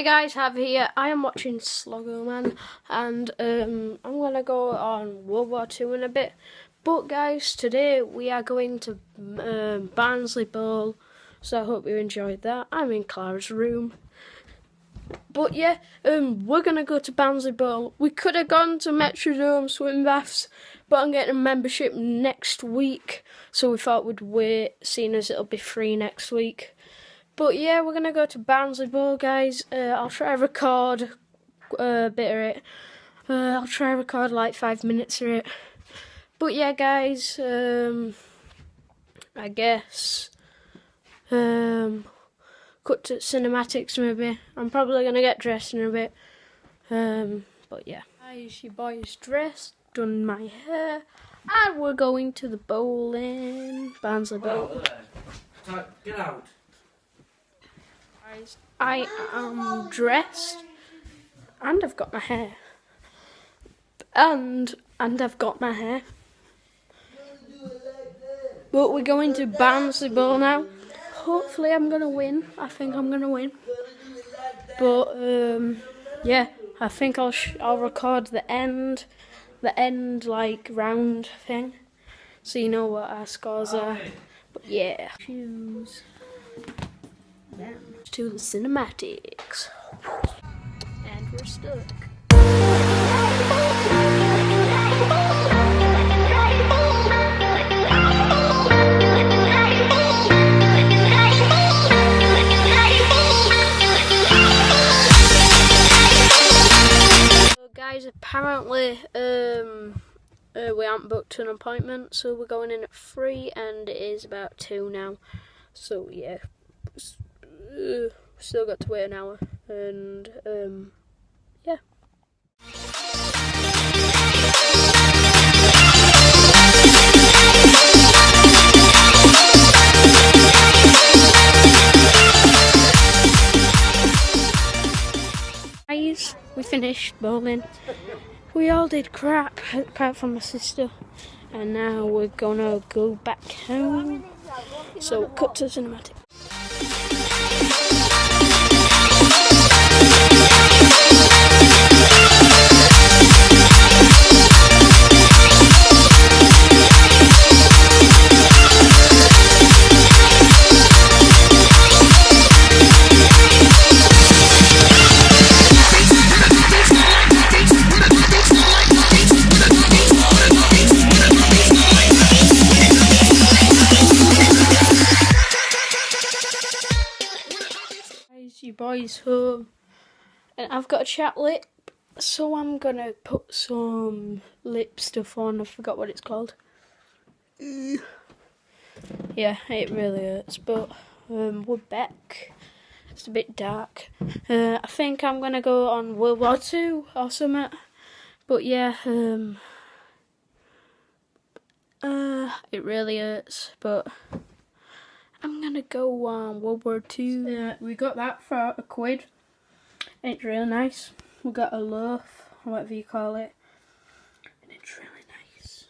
Hi guys, Hav here. I am watching Sloggo Man, and I'm gonna go on World War II in a bit. But guys, today we are going to Barnsley Bowl, so I hope you enjoyed that. I'm in Clara's room. But yeah, we're gonna go to Barnsley Bowl. We could have gone to Metrodome swim baths, but I'm getting a membership next week, so we thought we'd wait, seeing as it'll be free next week. But yeah, we're gonna go to Barnsley Bowl, guys. I'll try to record a bit of it. I'll try to record like 5 minutes of it. But yeah, guys, I guess cut to cinematics maybe. I'm probably gonna get dressed in a bit. But yeah, guys, your boy's dressed, done my hair, and we're going to the bowling, Barnsley Bowl. Get out. I am dressed, and I've got my hair, and I've got my hair. But we're going to Barnsley Bowl now. Hopefully, I'm gonna win. I think I'm gonna win. But yeah, I think I'll record the end like round thing, so you know what our scores are. But yeah, choose. To the cinematics, and we're stuck. So guys, apparently we aren't booked an appointment, so we're going in at 3 and it is about 2 now, so yeah. Still got to wait an hour, and yeah. Guys, we finished bowling. We all did crap, apart from my sister, and now we're gonna go back home. So cut to cinematic. Your boy's home, and I've got a chapped lip, so I'm gonna put some lip stuff on. I forgot what it's called. Yeah, it really hurts, but we're back. It's a bit dark. I think I'm gonna go on World War II or something. But yeah, it really hurts, but I'm gonna go on World War II. We got that for £1. It's really nice. We got a loaf, or whatever you call it, and it's really nice.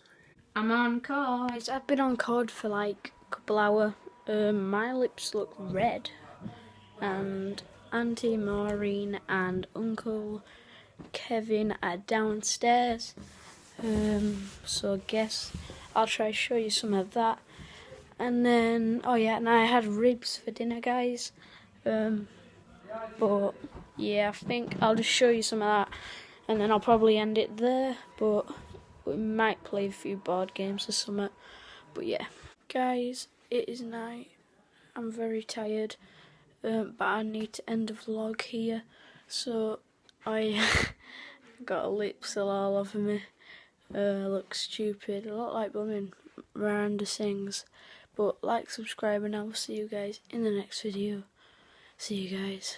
I'm on COD. I've been on COD for like a couple hours. My lips look red, and Auntie Maureen and Uncle Kevin are downstairs. So I guess I'll try to show you some of that. And then, oh yeah, and I had ribs for dinner, guys. But yeah, I think I'll just show you some of that, and then I'll probably end it there. But we might play a few board games or something. But yeah, guys, it is night. I'm very tired, but I need to end the vlog here. So I got a lip still all over me. Look stupid. I look like blooming Miranda Sings. But like, subscribe, and I will see you guys in the next video. See you guys.